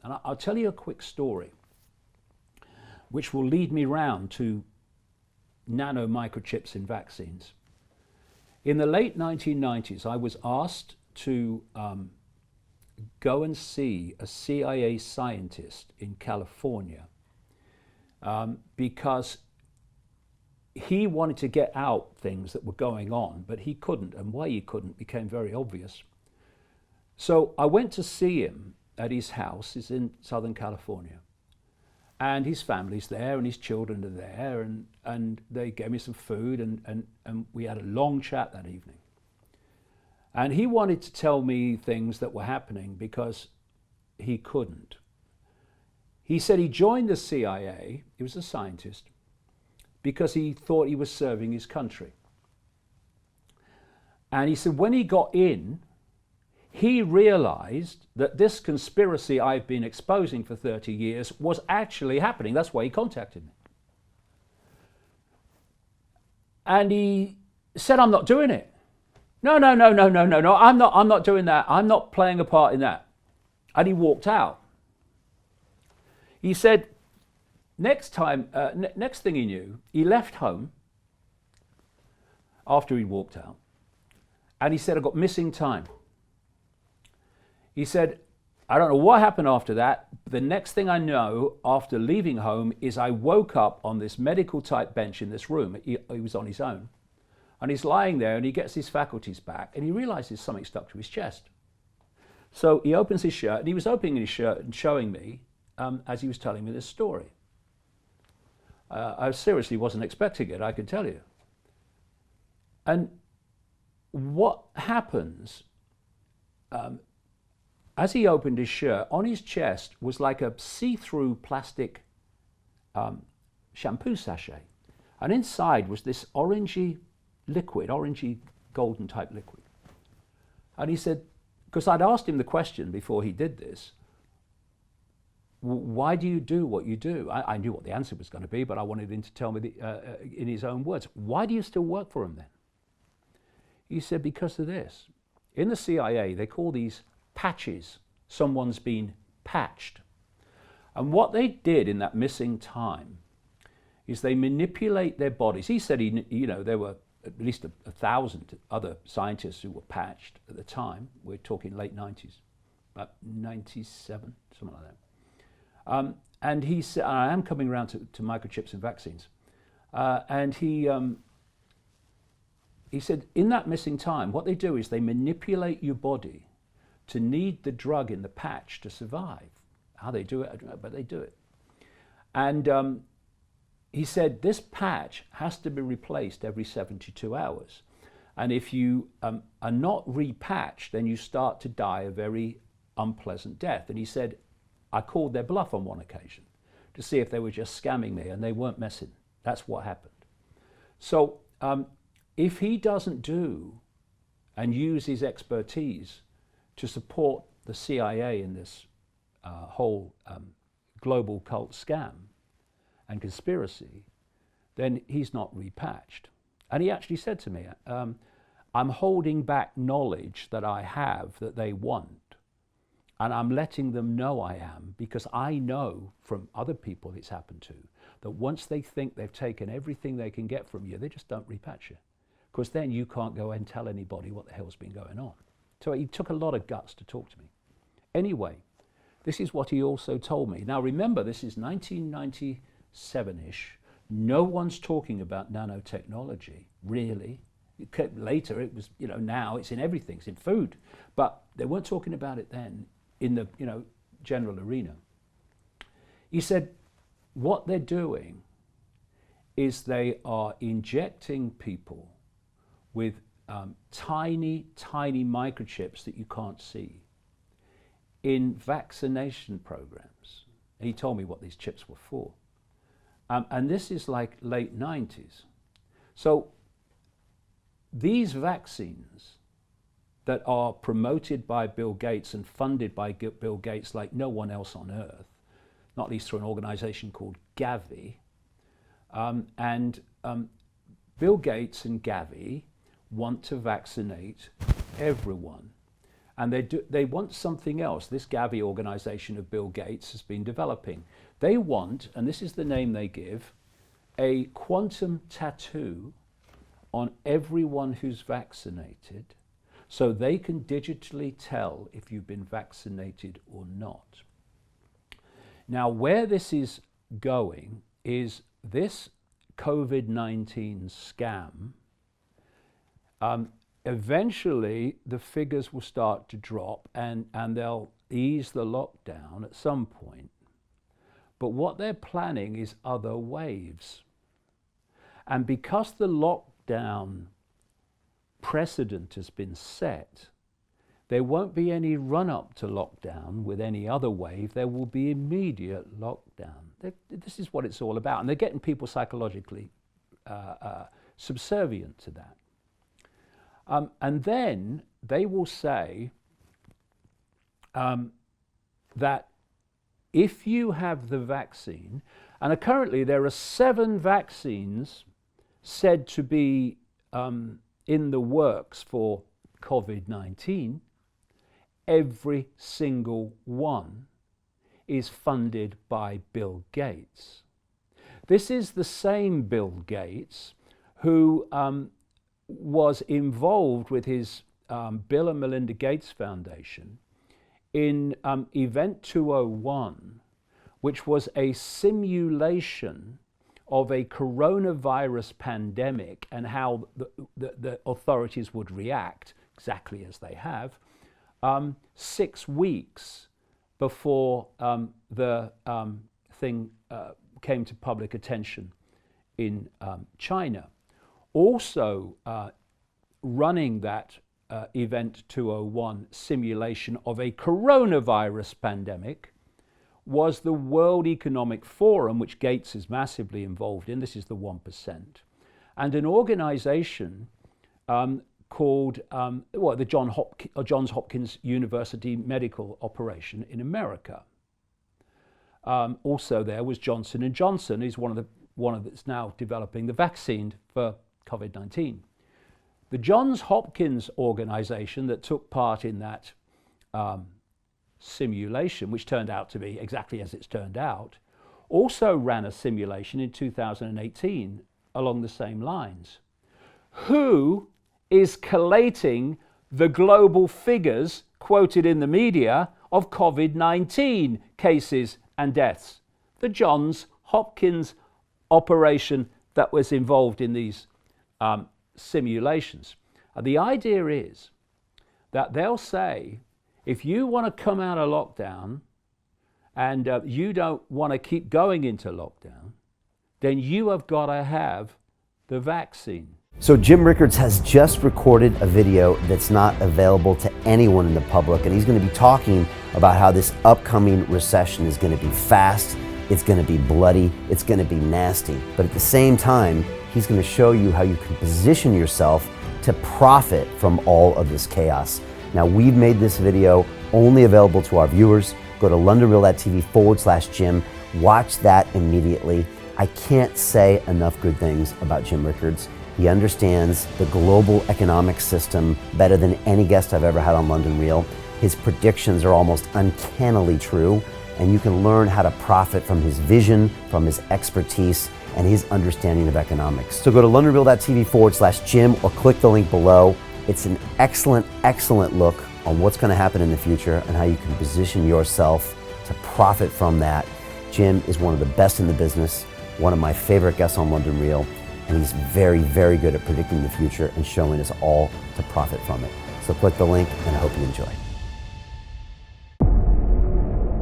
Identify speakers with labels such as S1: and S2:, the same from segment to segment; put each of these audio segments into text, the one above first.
S1: And I'll tell you a quick story, which will lead me round to nano microchips in vaccines. In the late 1990s, I was asked to go and see a CIA scientist in California because he wanted to get out things that were going on, but he couldn't, and why he couldn't became very obvious. So I went to see him at his house. He's in Southern California, and his family's there, and his children are there, and they gave me some food, and we had a long chat that evening. And he wanted to tell me things that were happening because he couldn't. He said he joined the CIA, he was a scientist, because he thought he was serving his country. And he said when he got in, he realized that this conspiracy I've been exposing for 30 years was actually happening. That's why he contacted me. And he said, I'm not doing it. No, I'm not doing that. I'm not playing a part in that. And he walked out. He said, next thing he knew, he left home after he walked out. And he said, I got missing time. He said, I don't know what happened after that. The next thing I know after leaving home is I woke up on this medical type bench in this room. He was on his own. And he's lying there and he gets his faculties back and he realizes something stuck to his chest. So he opens his shirt, and he was opening his shirt and showing me as he was telling me this story. I seriously wasn't expecting it, I can tell you. And what happens, as he opened his shirt, on his chest was like a see-through plastic shampoo sachet. And inside was this orangey liquid, orangey golden type liquid. And he said, because I'd asked him the question before he did this, why do you do what you do? I knew what the answer was going to be, but I wanted him to tell me in his own words. Why do you still work for him then? He said, because of this. In the CIA, they call these patches. Someone's been patched. And what they did in that missing time is they manipulate their bodies. He said, there were at least 1,000 other scientists who were patched at the time. We're talking late 90s, about 97, something like that. And he said, I am coming around to microchips and vaccines. And he said, in that missing time, what they do is they manipulate your body to need the drug in the patch to survive. How they do it, I don't know, but they do it. And he said, this patch has to be replaced every 72 hours. And if you are not repatched, then you start to die a very unpleasant death. And he said, I called their bluff on one occasion to see if they were just scamming me, and they weren't messing. That's what happened. So if he doesn't do and use his expertise to support the CIA in this whole global cult scam and conspiracy, then he's not repatched. And he actually said to me, I'm holding back knowledge that I have that they want, and I'm letting them know I am, because I know from other people it's happened to, that once they think they've taken everything they can get from you, they just don't repatch you, because then you can't go and tell anybody what the hell's been going on. So he took a lot of guts to talk to me. Anyway, this is what he also told me. Now remember, this is 1997-ish. No one's talking about nanotechnology, really. Later, it was, now it's in everything, it's in food. But they weren't talking about it then in the, general arena. He said, what they're doing is they are injecting people with tiny, tiny microchips that you can't see in vaccination programs. And he told me what these chips were for. And this is like late 90s. So these vaccines that are promoted by Bill Gates and funded by Bill Gates like no one else on earth, not least through an organization called Gavi, Bill Gates and Gavi want to vaccinate everyone. And they want something else. This Gavi organization of Bill Gates has been developing. They want, and this is the name they give, a quantum tattoo on everyone who's vaccinated, so they can digitally tell if you've been vaccinated or not. Now, where this is going is this COVID-19 scam. Eventually, the figures will start to drop and they'll ease the lockdown at some point. But what they're planning is other waves. And because the lockdown precedent has been set, there won't be any run-up to lockdown with any other wave. There will be immediate lockdown. This is what it's all about. And they're getting people psychologically subservient to that. And then they will say that if you have the vaccine, and currently there are 7 vaccines said to be in the works for COVID-19, every single one is funded by Bill Gates. This is the same Bill Gates who was involved with his Bill and Melinda Gates Foundation in Event 201, which was a simulation of a coronavirus pandemic and how the authorities would react, exactly as they have, 6 weeks before the thing came to public attention in China. Also running that Event 201 simulation of a coronavirus pandemic was the World Economic Forum, which Gates is massively involved in. This is the 1%. And an organization called the Johns Hopkins University Medical Operation in America. Also there was Johnson & Johnson. He's one of that's now developing the vaccine for COVID-19. The Johns Hopkins organization that took part in that simulation, which turned out to be exactly as it's turned out, also ran a simulation in 2018 along the same lines. Who is collating the global figures quoted in the media of COVID-19 cases and deaths? The Johns Hopkins operation that was involved in these simulations. The idea is that they'll say, if you want to come out of lockdown and you don't want to keep going into lockdown, then you have got to have the vaccine.
S2: So Jim Rickards has just recorded a video that's not available to anyone in the public, and he's going to be talking about how this upcoming recession is going to be fast, it's going to be bloody, it's going to be nasty. But at the same time, he's going to show you how you can position yourself to profit from all of this chaos. Now, we've made this video only available to our viewers. Go to londonreal.tv/Jim. Watch that immediately. I can't say enough good things about Jim Rickards. He understands the global economic system better than any guest I've ever had on London Real. His predictions are almost uncannily true, and you can learn how to profit from his vision, from his expertise, and his understanding of economics. So go to londonreal.tv/Jim or click the link below. It's an excellent, excellent look on what's going to happen in the future and how you can position yourself to profit from that. Jim is one of the best in the business, one of my favorite guests on London Real, and he's very, very good at predicting the future and showing us all to profit from it. So click the link, and I hope you enjoy.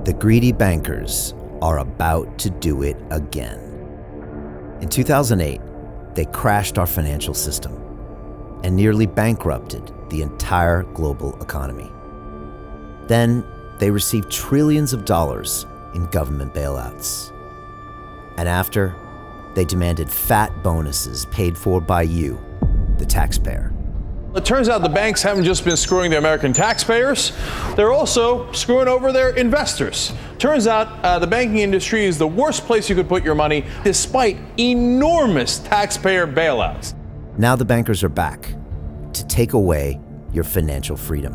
S3: The greedy bankers are about to do it again. In 2008, they crashed our financial system and nearly bankrupted the entire global economy. Then they received trillions of dollars in government bailouts. And after, they demanded fat bonuses paid for by you, the taxpayer.
S4: It turns out the banks haven't just been screwing the American taxpayers, they're also screwing over their investors. Turns out the banking industry is the worst place you could put your money, despite enormous taxpayer bailouts.
S3: Now the bankers are back to take away your financial freedom.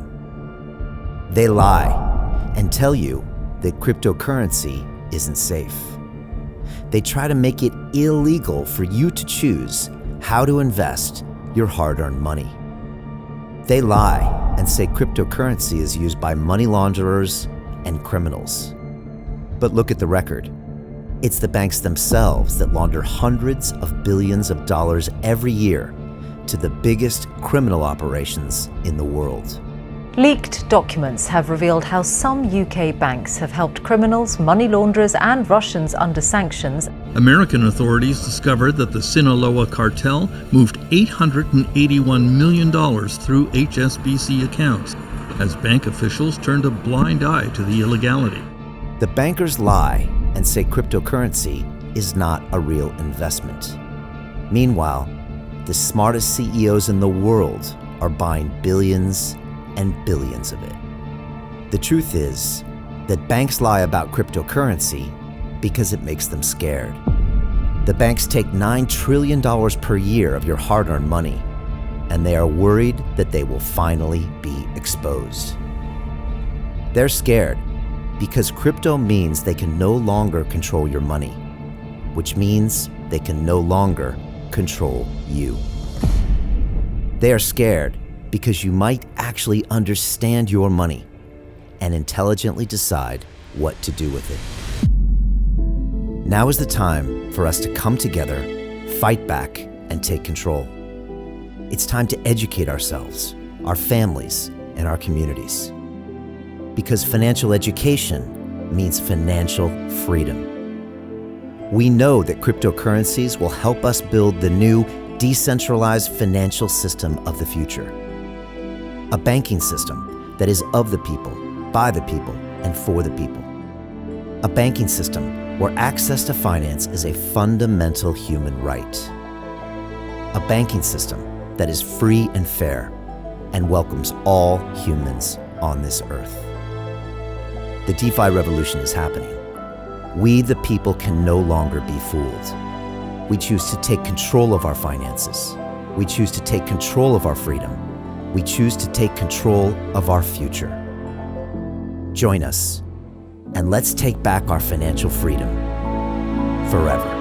S3: They lie and tell you that cryptocurrency isn't safe. They try to make it illegal for you to choose how to invest your hard-earned money. They lie and say cryptocurrency is used by money launderers and criminals. But look at the record. It's the banks themselves that launder hundreds of billions of dollars every year to the biggest criminal operations in the world.
S5: Leaked documents have revealed how some UK banks have helped criminals, money launderers and Russians under sanctions.
S6: American authorities discovered that the Sinaloa cartel moved $881 million through HSBC accounts as bank officials turned a blind eye to the illegality.
S3: The bankers lie and say cryptocurrency is not a real investment. Meanwhile, the smartest CEOs in the world are buying billions and billions of it. The truth is that banks lie about cryptocurrency because it makes them scared. The banks take $9 trillion per year of your hard-earned money, and they are worried that they will finally be exposed. They're scared because crypto means they can no longer control your money, which means they can no longer control you. They are scared because you might actually understand your money and intelligently decide what to do with it. Now is the time for us to come together, fight back, and take control. It's time to educate ourselves, our families, and our communities. Because financial education means financial freedom. We know that cryptocurrencies will help us build the new decentralized financial system of the future. A banking system that is of the people, by the people, and for the people. A banking system where access to finance is a fundamental human right. A banking system that is free and fair and welcomes all humans on this earth. The DeFi revolution is happening. We, the people, can no longer be fooled. We choose to take control of our finances. We choose to take control of our freedom. We choose to take control of our future. Join us, and let's take back our financial freedom forever.